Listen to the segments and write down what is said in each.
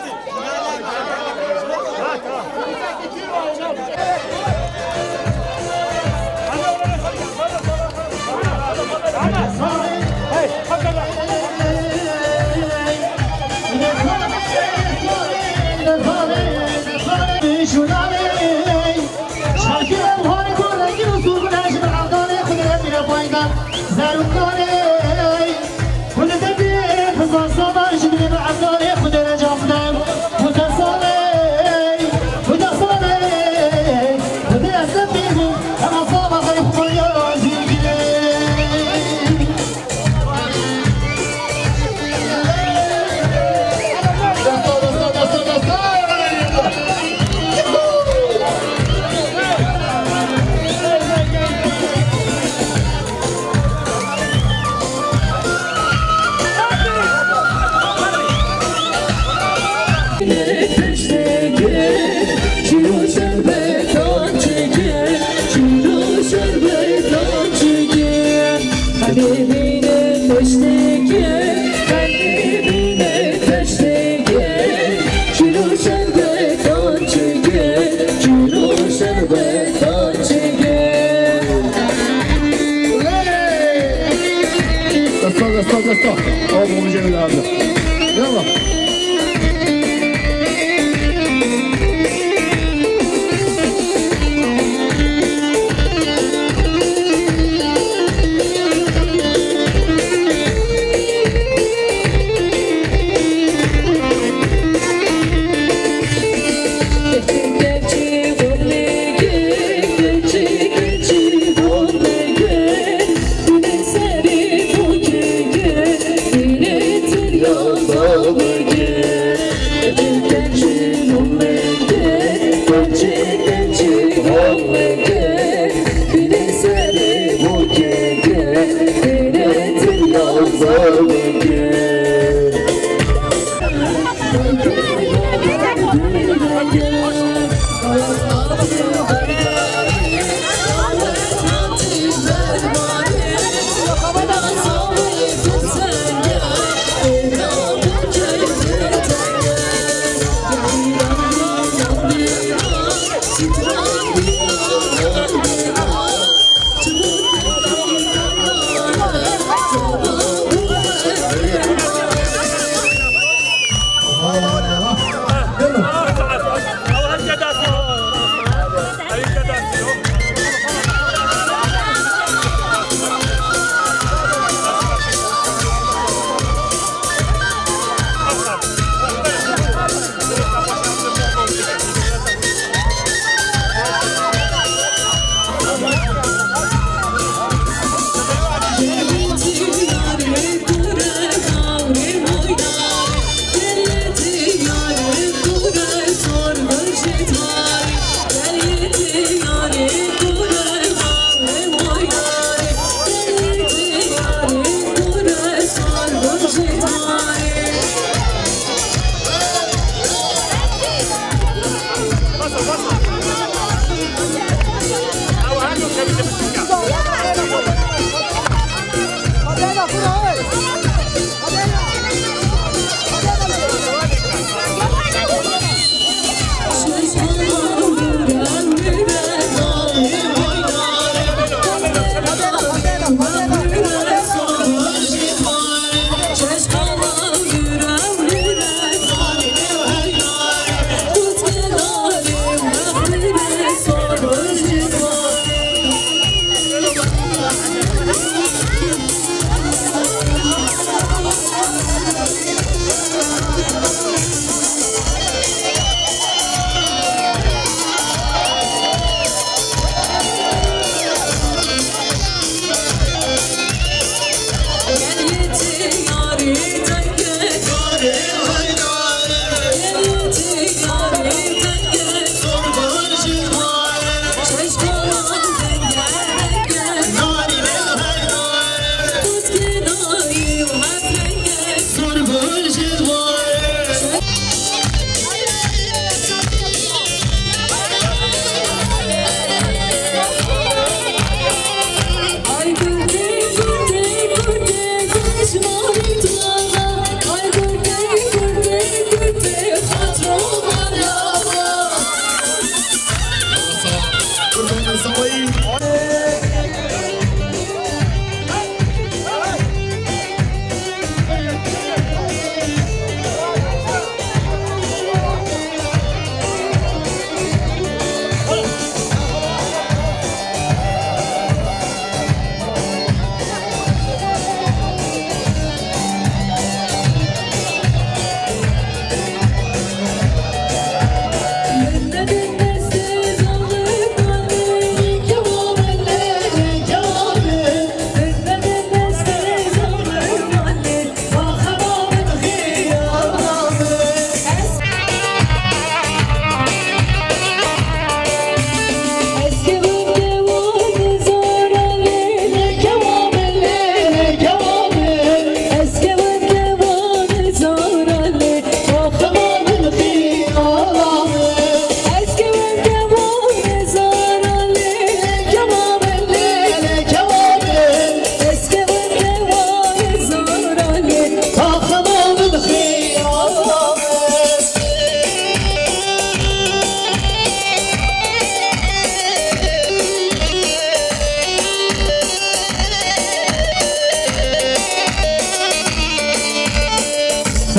Thank you.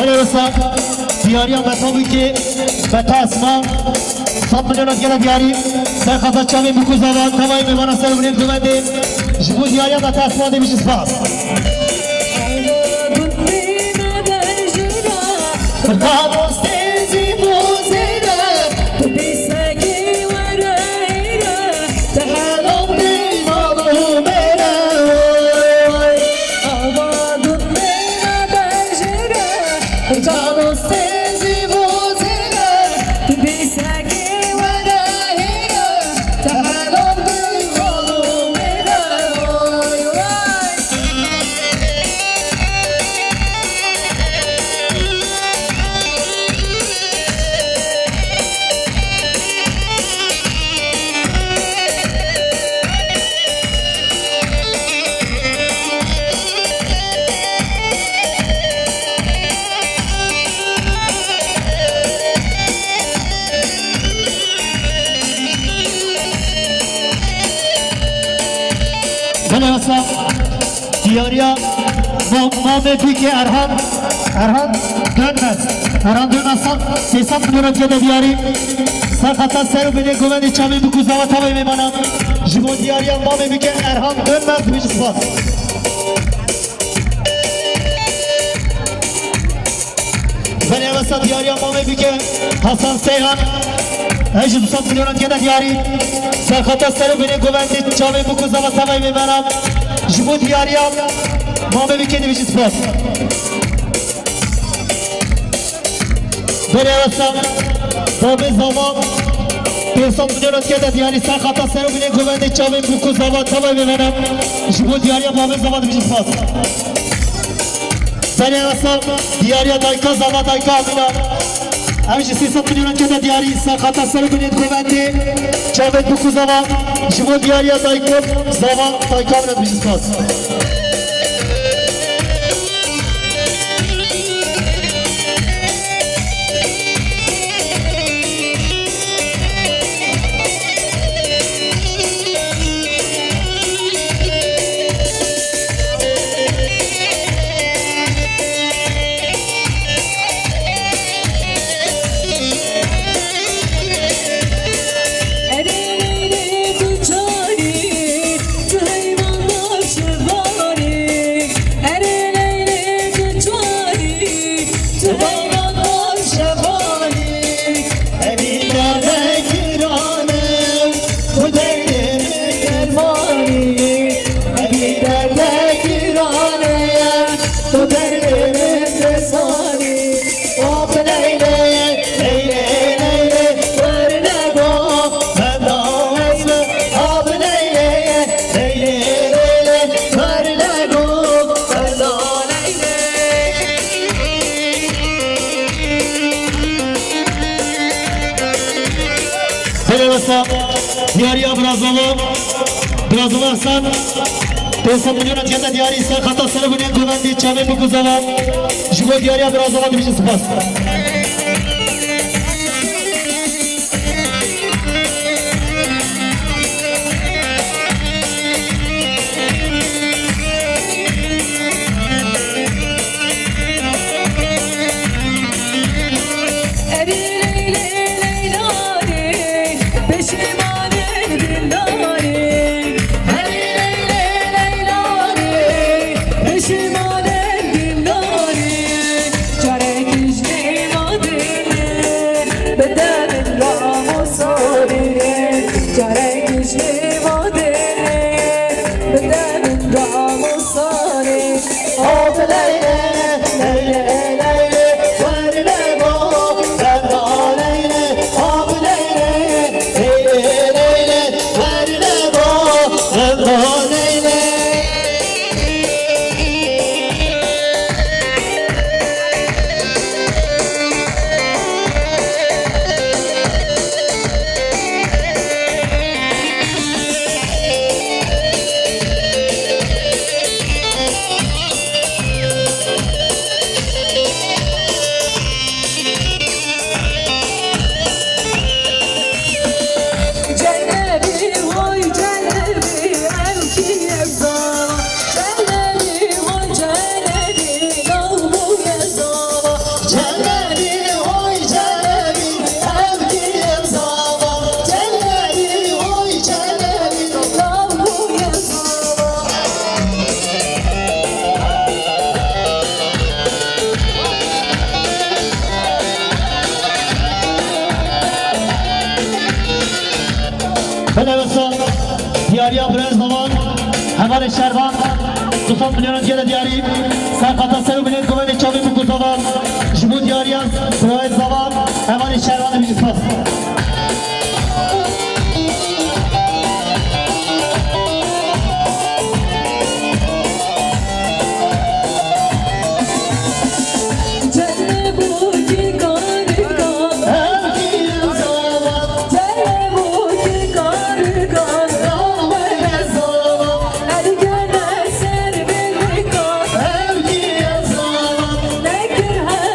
بله رسا دیاری هم بطابی که بطا اسما 100 میلیون گله دیاری سر خطا چاوی بکوزاوان تمایی میمانا سر بنیم دومده جبو دیاری هم بطا اسما ده میشه سپاس دیاریا ما بپی که ارهان دönmez 300 میلیون که دیاری سر خطا سر بینه گوهنی چامی بکوزا و تابایی میمانم جبو دیاریا ما بپی که ارهان dönmez بیش سپاس بله وسط دیاریا ما بپی که حسن سیغان 800 میلیون که دیاری سر خطا سر بینه گوهنی چامی بکوزا و تابایی میمانم جبو دیاریا ما بپی که بیش سپاس بله وسط بابی زمان 500 میلیون که دیاری سر خطا سر بینه گوهنی چامی بکوزا و تابایی میمانم جبو دیاریا بابی زمان بیش سپاس بله وسط دیاریا دایکا زمان دایکا امینا همیشه 300 میلیون که دیاری سر خطا سر بینه گوهنی چامی بکوزا و جبو دیاریا دایکا زمان دایکا امینا بیش سپاس دیاریا برازولا احسان 500 میلیون که دیاری سر خطا سر بینه گوهندی چامی بکوزا و جبو دیاریا برازولا بیش سپاس داریا برای زمان حوال شهروان 200 میلیون دیگه دیاری سرقطع سر و بلند گوهن چاوی بکو زمان جمهور دیاری از برای زمان حوال شهروان بیسپاس Her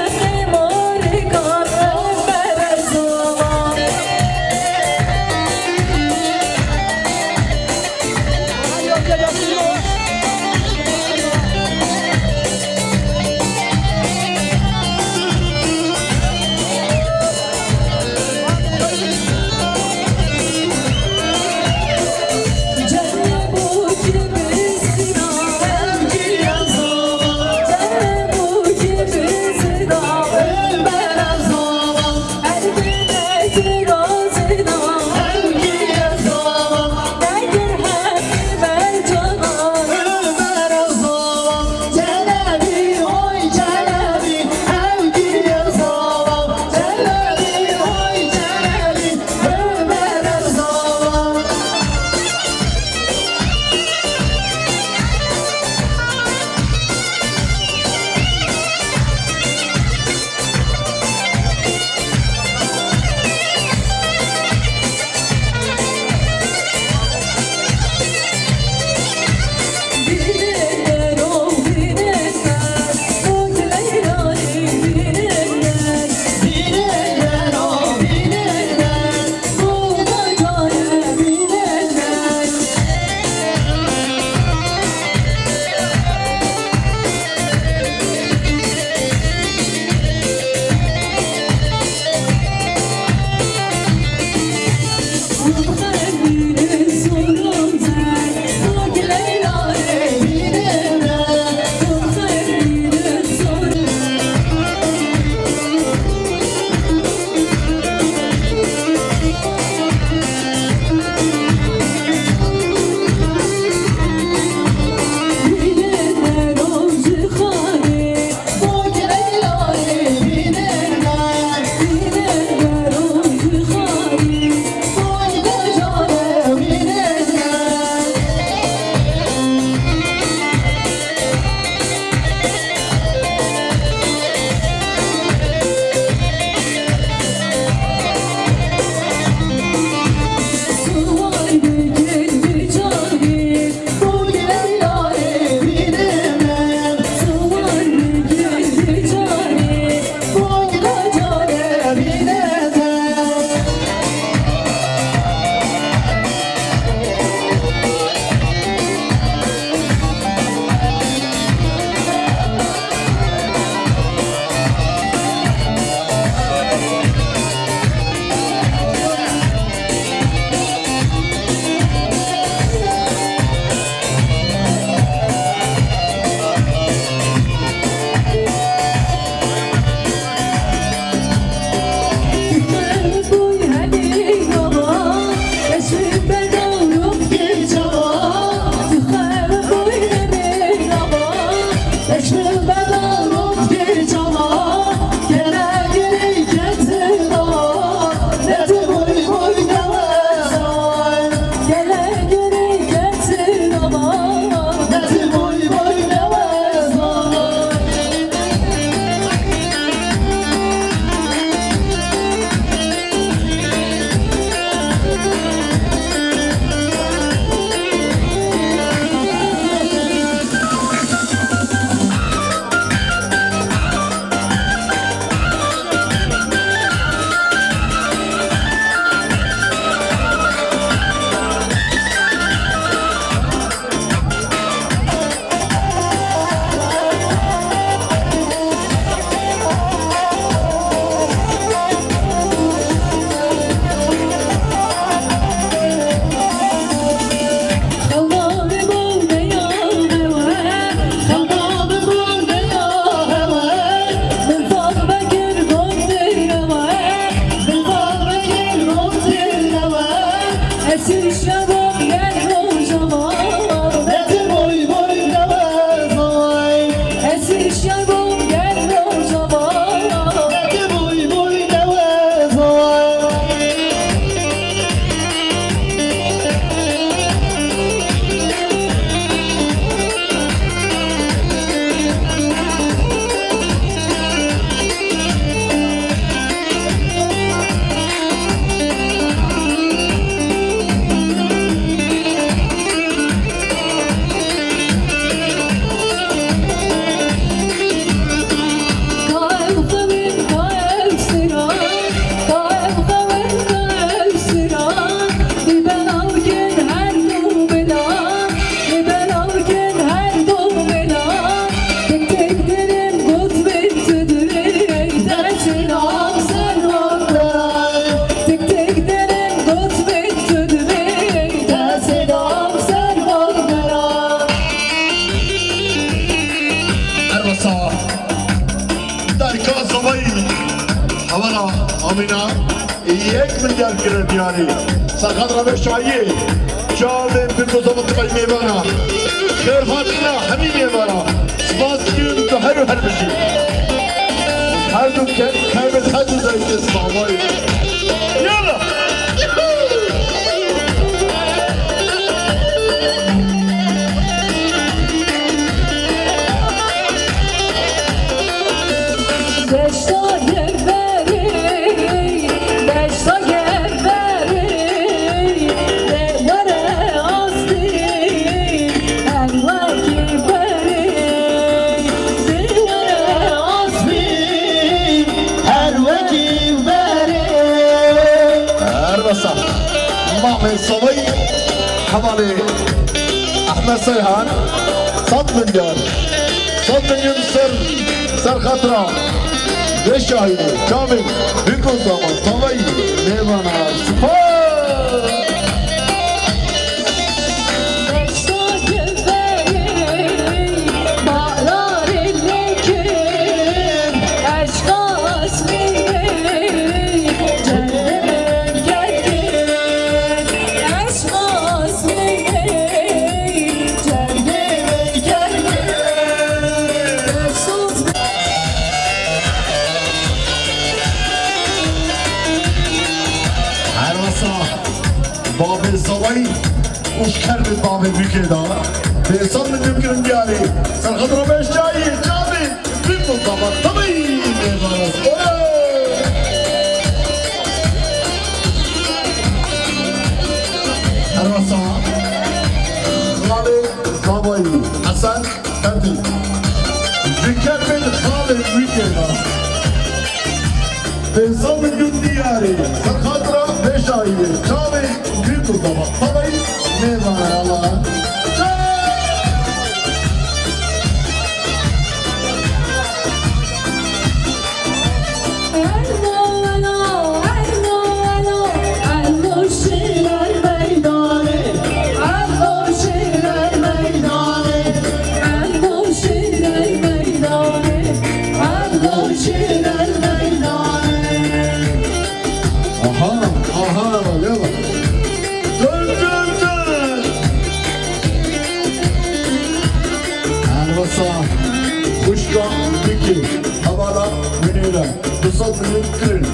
سرخط روش شایی جاوه بگذا مطبعی میبانا خیر خاطرنا همین میبانا سپاس دیون تو هر و هر بشی هر دو کلمت هر دو زایید اسمامای یالا صوي حوالي احمد سيهان 100 مليار 100 مليون سر خطره ليش شاهدوا كامل بكل زمان صوي نيفانا سبحان وش كربت بابي بكدا بيصل من يمكن ديالي سرخط ربيش جاي جابي بالمطابق طبيعي الرسا غالي بابي حسن تنتي بكربت خالد بكدا بيصل من يمكن ديالي سرخط ربيش جاي جابي بالمطابق طبيعي نيفانا الله Kuşka, Diki, Havala, Münira, Pusat Münir,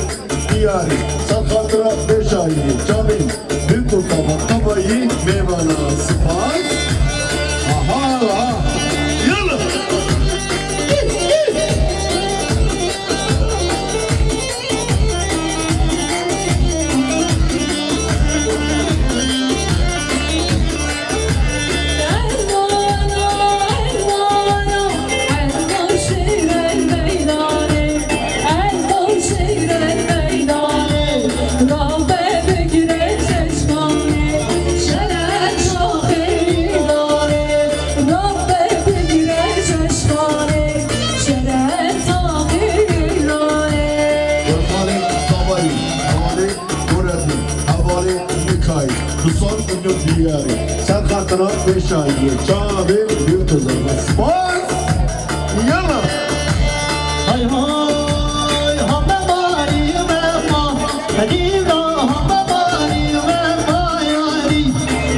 Diyari, Sakhatıra, Beşayi, Camil, Büyükkurtama, Kabayı, Meyvana, Sıfat. Aha! Yallah! Sen kartına 5 ay diyor. Çağabey büyük kızlarına spaz. Yana. Hay hay hamda bari mema. Hadi da hamda bari mema yani.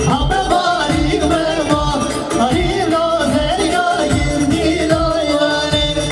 Hamda bari mema. Hadi da zeriya girdi da yani.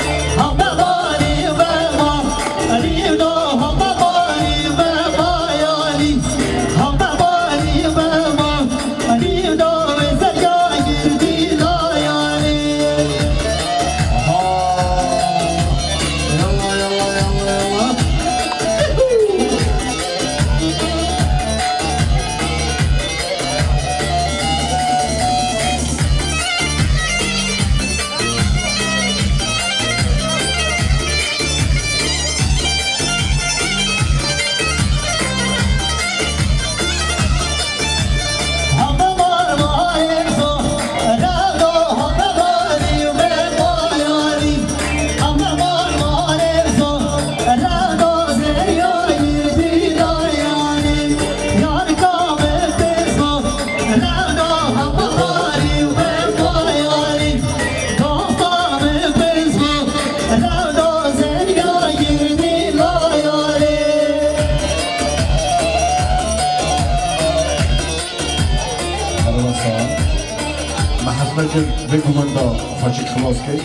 مجد بكماندا فاشيك خلاص كي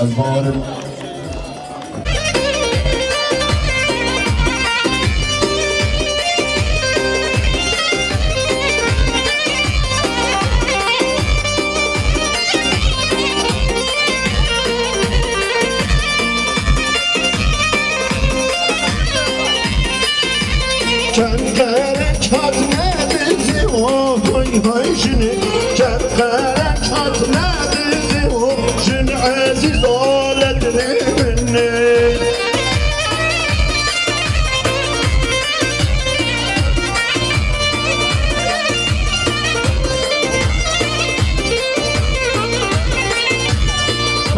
از باورم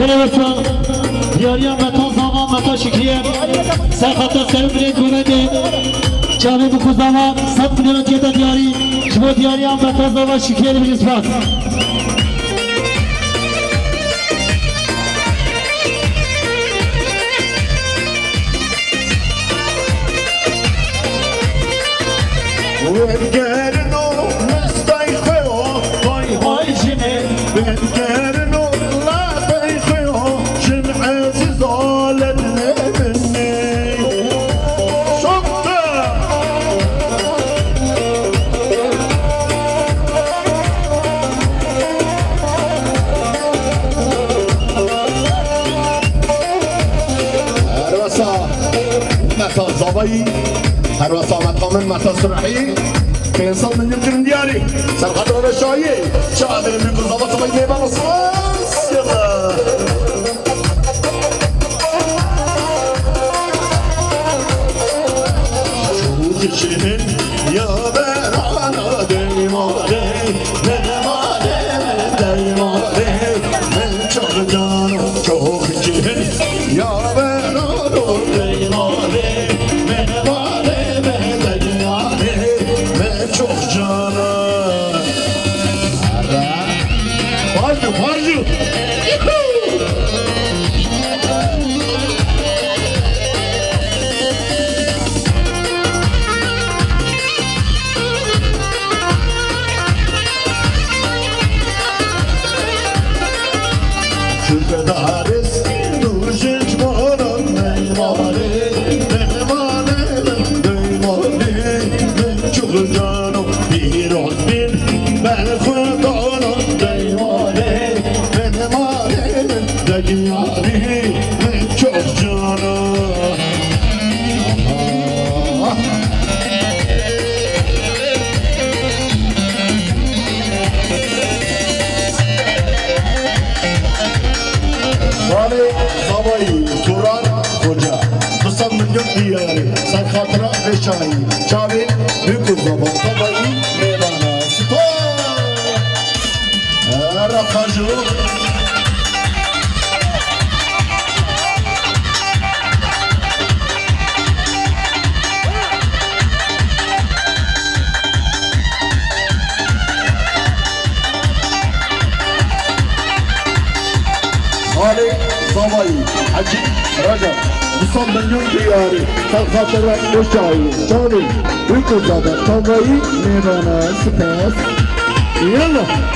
بنویسا دیاریم متا زمان متا شکریم سرخطا سر برید گونده جامعه بکو زمان 100 میلیون تیتا دیاری شما دیاریم متا زمان شکریم بریز پاس هر وسامت من متا سرحی که انسان من يمكن دياري سرخط ولا شايي شاعر من كل ضبط ما يبان الصوص يلا شوق شهن يا برانا ديما ديما ديما من شوق جانو شوق شهن يا برانا ديما Çavin büyük zaman tabayı meyvana spor rakacı Ali Zamayı Hacı Recep Musa Benyon diyarı Salkatara Boşayı Çavin büyük zaman tabayı meyvana spor Yallah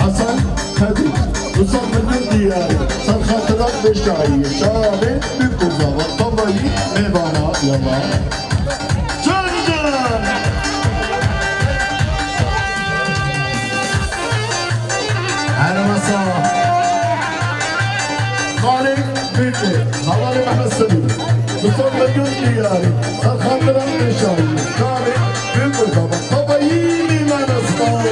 Hasan Kadir Musammer'in diyarı Sarkhatıran Beşayi Şahabin büyük uzavat Tabayı meyvana yama Çöndün Ermasa Khalid Bildi Havali Mehmet Selim Musammer'in diyarı Sarkhatıran Beşayi Şahabin büyük uzavat Tabayı meyvana sağ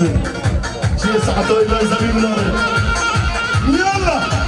من شيء صحته إلا زمين مناره يلا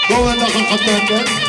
جوه داخل خط هكذا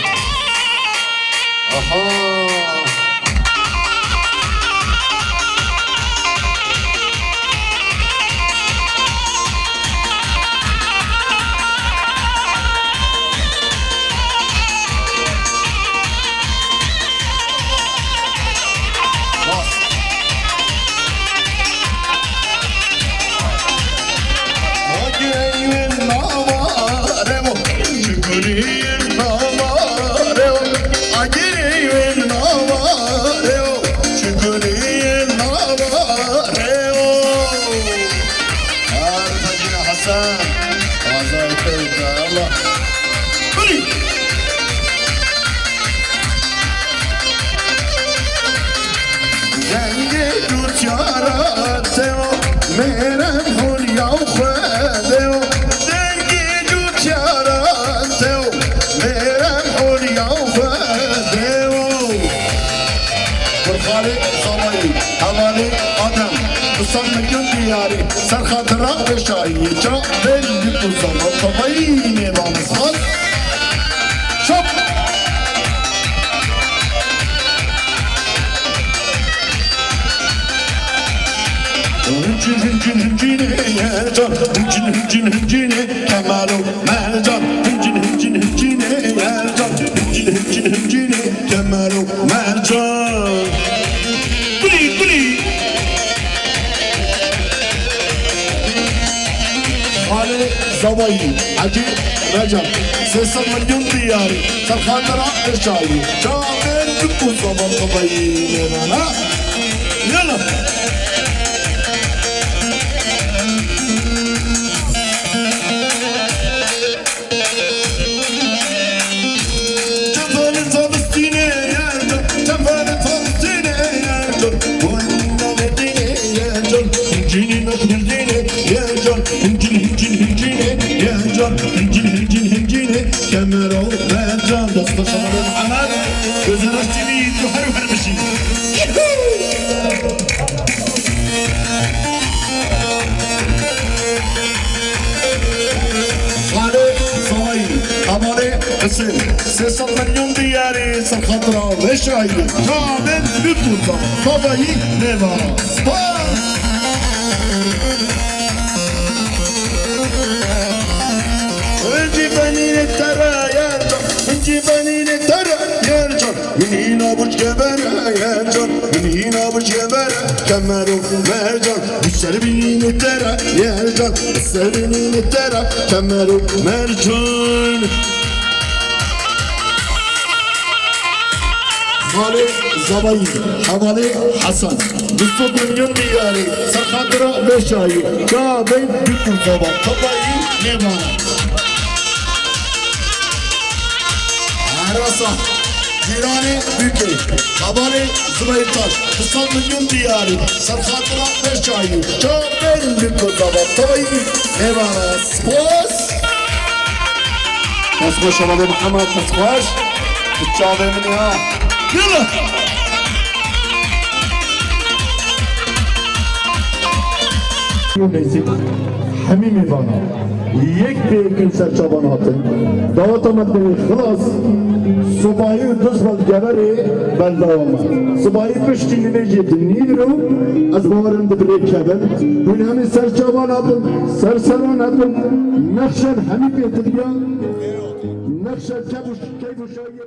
سر خاطر بشایی جا دل بزرگ طبعی نامزخال شب هنجینه یا جان هنجینه کمالو مرجان هنجینه یا جان هنجینه کمالو مرجان زوایی عجیب رجب 300 مليون دياري سر خاطر ارشاي جابر بكو زمان طبيعي يلا يلا كاميرا ومرجان دست شمال محمد وزرشتني تحرو هرمشي سخطرا وشایی جامن بکوزا بابایی نوارا انجی بنین ترا یرجان انجی بنین ترا یرجان من هینا بوش گبره یرجان من هینا بوش گبره کمرو مرجان سر بنین ترا یرجان سر بنین ترا کمرو مرجان حوالی زبایی حوالی حسن 200 میلیون دیاری سرخاطرا بشایی جا بین بیتون بابا طبایی نمانه عرصا جیرانی بیکی حوالی زبایی تاش 200 میلیون دیاری سرخاطرا بشایی جا بین بیتون بابا طبایی نمانه سپاس نسخوش حوالی محمد نسخوش بچاوه منی ها يلا حميمي فانا يك بيكن سرچابان هاتن دعوت آمد بری خلاص صباحی و دوست بال گبری بلده آمد صباحی پشتی نمیجی دنید رو از باورم دبری کبن بین همین سرچابان هاتن سرسران هاتن نقشن همی بیتر یا نقشن کبوش کیبوشایی